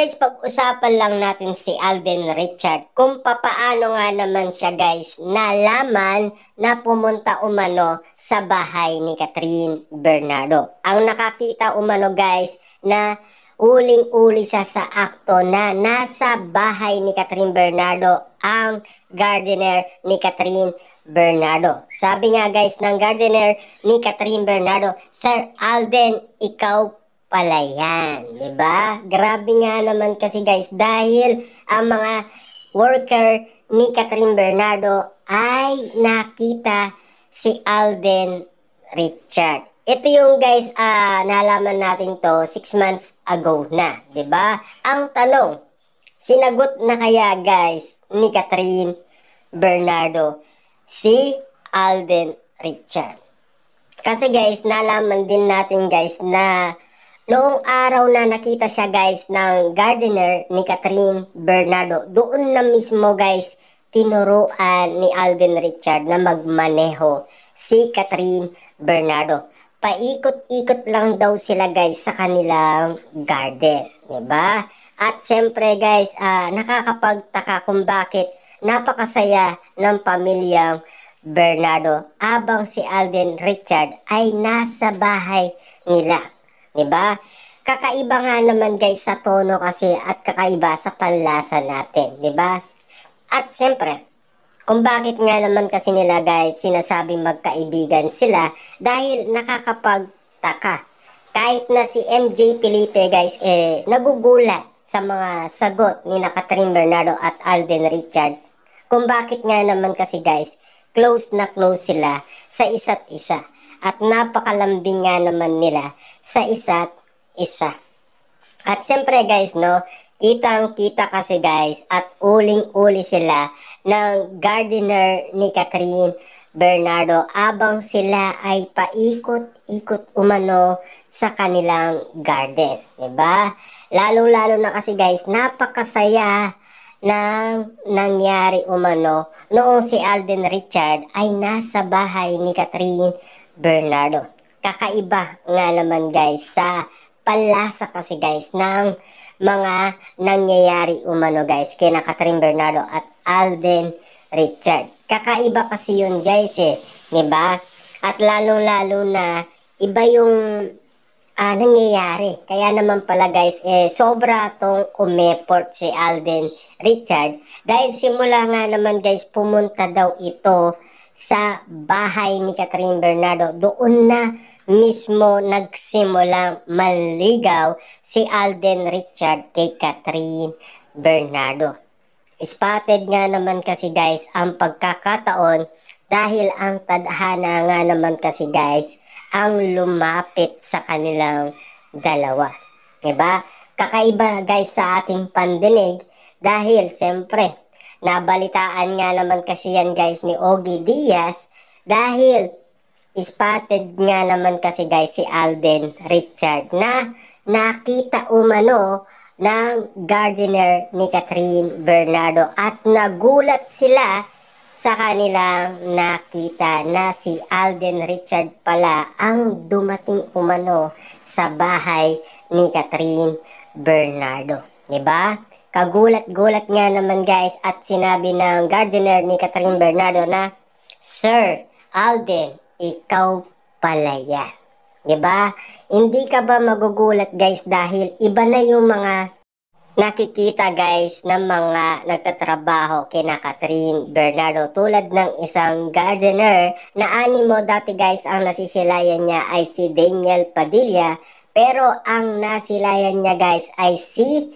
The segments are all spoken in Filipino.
guys, pag-usapan lang natin si Alden Richard kung papaano nga naman siya guys nalaman na pumunta umano sa bahay ni Catherine Bernardo. Ang nakakita umano guys na uling-uli siya sa akto na nasa bahay ni Catherine Bernardo ang gardener ni Catherine Bernardo. Sabi nga guys ng gardener ni Catherine Bernardo, Sir Alden, ikaw pala yan, di ba? Grabe nga naman kasi guys dahil ang mga worker ni Catherine Bernardo ay nakita si Alden Richard. Ito yung guys, nalaman natin to 6 months ago na, di ba? Ang tanong, sinagot na kaya guys ni Catherine Bernardo si Alden Richard? Kasi guys, nalaman din natin guys na noong araw na nakita siya guys ng gardener ni Catherine Bernardo, doon na mismo guys tinuruan ni Alden Richard na magmaneho si Catherine Bernardo. Paikot-ikot lang daw sila guys sa kanilang garden, diba? At siyempre guys, nakakapagtaka kung bakit napakasaya ng pamilyang Bernardo abang si Alden Richard ay nasa bahay nila. Diba? Kakaiba nga naman guys sa tono kasi at kakaiba sa panlasa natin. Diba? At siyempre, kung bakit nga naman kasi nila guys sinasabing magkaibigan sila dahil nakakapagtaka. Kahit na si MJ Felipe guys nagugulat sa mga sagot ni Catherine Bernardo at Alden Richard. Kung bakit nga naman kasi guys close na close sila sa isa't isa. At napakalambing nga naman nila sa isa't isa. At siyempre guys, no, kitang-kita kasi guys at uling-uli sila ng gardener ni Catherine Bernardo abang sila ay paikot-ikot umano sa kanilang garden. Diba? Lalo-lalo na kasi guys, napakasaya nang nangyari umano noong si Alden Richard ay nasa bahay ni Catherine Bernardo. Kakaiba nga naman guys sa panlasa kasi guys ng mga nangyayari umano guys kina Catherine Bernardo at Alden Richard. Kakaiba kasi yun guys diba? At lalong-lalo na iba yung nangyayari. Kaya naman pala guys sobra tong umeport si Alden Richard dahil simula nga naman guys pumunta daw ito sa bahay ni Catherine Bernardo. Doon na mismo nagsimulang maligaw si Alden Richard kay Catherine Bernardo. Spotted nga naman kasi guys ang pagkakataon dahil ang tadhana nga naman kasi guys ang lumapit sa kanilang dalawa. Diba? Kakaiba guys sa ating pandinig dahil siyempre nabalitaan nga naman kasi yan guys ni Ogie Diaz dahil spotted nga naman kasi guys si Alden Richard na nakita umano ng gardener ni Catherine Bernardo at nagulat sila sa kanilang nakita na si Alden Richard pala ang dumating umano sa bahay ni Catherine Bernardo. Diba? Kagulat-gulat nga naman guys at sinabi ng gardener ni Catherine Bernardo na, Sir Alden, ikaw pala yan. Diba? Hindi ka ba magugulat guys dahil iba na yung mga nakikita guys ng mga nagtatrabaho kina Catherine Bernardo tulad ng isang gardener na animo dati guys ang nasisilayan niya ay si Daniel Padilla pero ang nasilayan niya guys ay si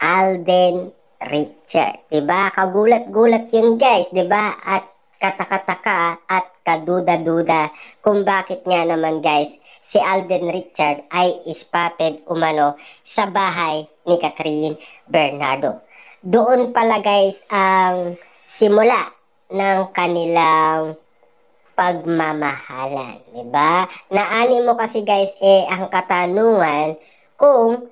Alden Richard. Diba? Kagulat-gulat yun guys, diba? At katakataka at kaduda-duda kung bakit nga naman guys si Alden Richard ay spotted umano sa bahay ni Catherine Bernardo. Doon pala guys ang simula ng kanilang pagmamahalan, diba? Naani mo kasi guys ang katanungan kung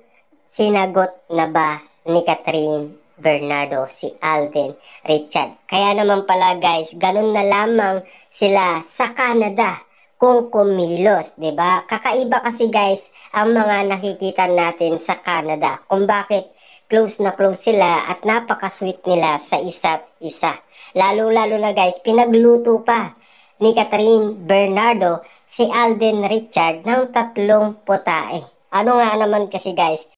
sinagot na ba ni Catherine Bernardo si Alden Richard. Kaya naman pala guys, ganun na lamang sila sa Canada kung kumilos, 'di ba? Kakaiba kasi guys ang mga nakikita natin sa Canada. Kung bakit close na close sila at napaka-sweet nila sa isa't isa. Lalo-lalo na guys, pinagluto pa ni Catherine Bernardo si Alden Richard ng 3 putae. Ano nga naman kasi guys,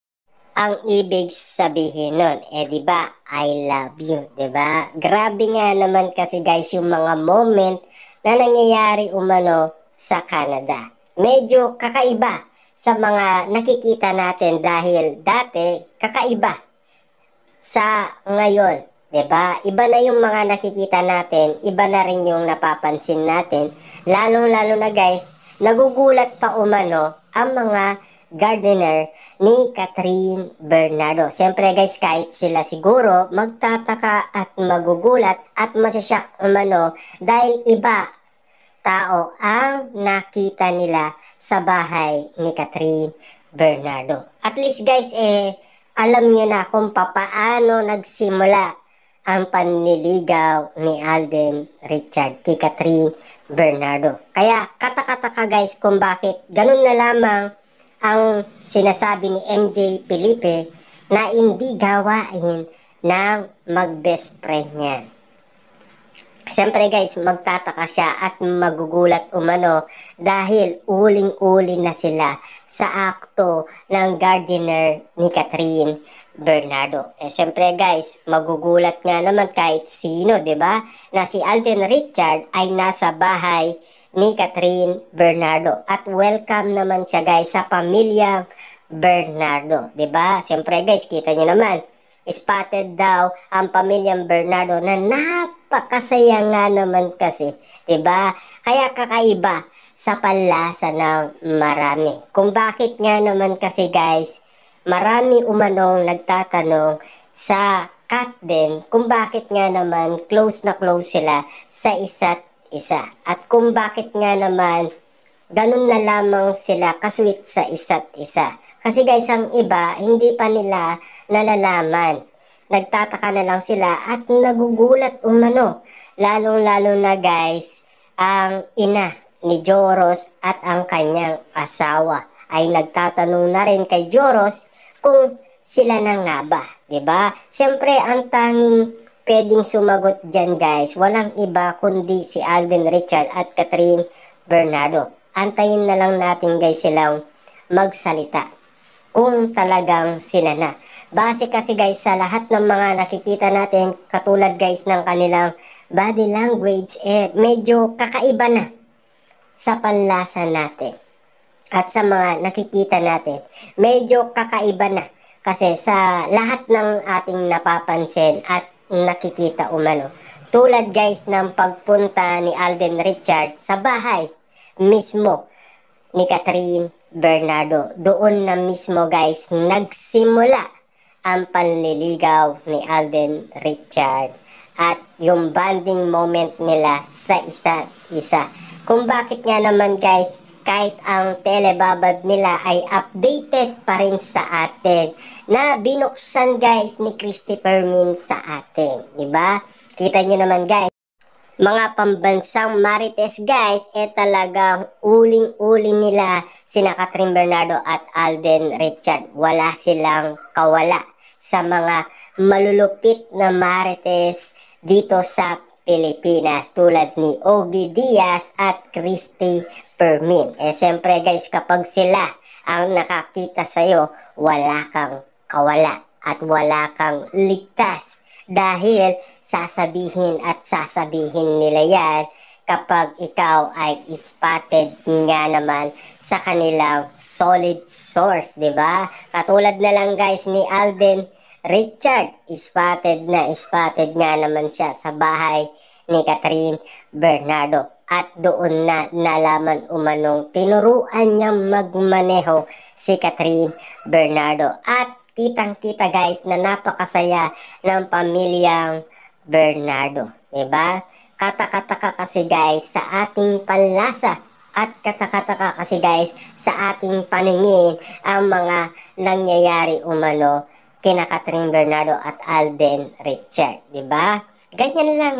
ang ibig sabihin nun, di ba? I love you, di ba? Grabe nga naman kasi guys yung mga moment na nangyayari umano sa Canada. Medyo kakaiba sa mga nakikita natin dahil dati kakaiba sa ngayon, 'di ba? Iba na yung mga nakikita natin, iba na rin yung napapansin natin. Lalong-lalo na guys, nagugulat pa umano ang mga gardener ni Catherine Bernardo. Siyempre guys, kahit sila siguro magtataka at magugulat at masasyak umano dahil iba tao ang nakita nila sa bahay ni Catherine Bernardo. At least guys, alam nyo na kung papaano nagsimula ang panliligaw ni Alden Richard kay Catherine Bernardo. Kaya katakataka guys kung bakit ganun na lamang ang sinasabi ni MJ Felipe na hindi gawain ng mag-best friend niya. Siyempre guys, magtataka siya at magugulat umano dahil uling-uli na sila sa akto ng gardener ni Catherine Bernardo. Siyempre guys, magugulat nga naman kahit sino, 'di ba? Na si Alden Richard ay nasa bahay ni Catherine Bernardo at welcome naman siya guys sa pamilyang Bernardo, 'di ba? Siyempre guys, kita niyo naman, spotted daw ang pamilyang Bernardo na napakasaya nga naman kasi, 'di ba? Kaya kakaiba sa panlasa ng marami. Kung bakit nga naman kasi guys, marami umanong nagtatanong sa cat din kung bakit nga naman close na close sila sa isa't isa. At kung bakit nga naman ganun na lamang sila kasweet sa isa't isa. Kasi guys, ang iba, hindi pa nila nalalaman. Nagtataka na lang sila at nagugulat umano. Lalong-lalo na guys, ang ina ni Joros at ang kanyang asawa ay nagtatanong na rin kay Joros kung sila na nga ba, 'di ba? Siyempre, ang tanging pwedeng sumagot diyan guys, walang iba kundi si Alden Richard at Catherine Bernardo. Antayin na lang natin guys silang magsalita kung talagang sila na. Base kasi guys sa lahat ng mga nakikita natin, katulad guys ng kanilang body language, medyo kakaiba na sa panlasa natin. At sa mga nakikita natin, medyo kakaiba na. Kasi sa lahat ng ating napapansin at nakikita umano. Tulad guys ng pagpunta ni Alden Richard sa bahay mismo ni Catherine Bernardo. Doon na mismo guys nagsimula ang panliligaw ni Alden Richard at yung bonding moment nila sa isa't isa. Kung bakit nga naman guys, kahit ang telebabad nila ay updated pa rin sa atin na binuksan guys ni Christopher Min sa atin, diba? Kita nyo naman guys, mga pambansang marites guys, talagang uling-uling nila sina Catherine Bernardo at Alden Richard. Wala silang kawala sa mga malulupit na marites dito sa Pilipinas tulad ni Ogie Diaz at Christy Permin. Siyempre guys, kapag sila ang nakakita sa'yo, wala kang kawala at wala kang ligtas. Dahil sasabihin at sasabihin nila yan kapag ikaw ay spotted nga naman sa kanilang solid source, di ba? Katulad na lang guys ni Alden Richard, spotted nga naman siya sa bahay ni Catherine Bernardo. At doon na nalaman umanong tinuruan niyang magmaneho si Catherine Bernardo. At kitang-kita guys na napakasaya ng pamilyang Bernardo, 'di ba? Katakataka kasi guys sa ating panlasa at katakataka kasi guys sa ating paningin ang mga nangyayari umano kina Catherine Bernardo at Alden Richard, 'di ba? Ganyan lang.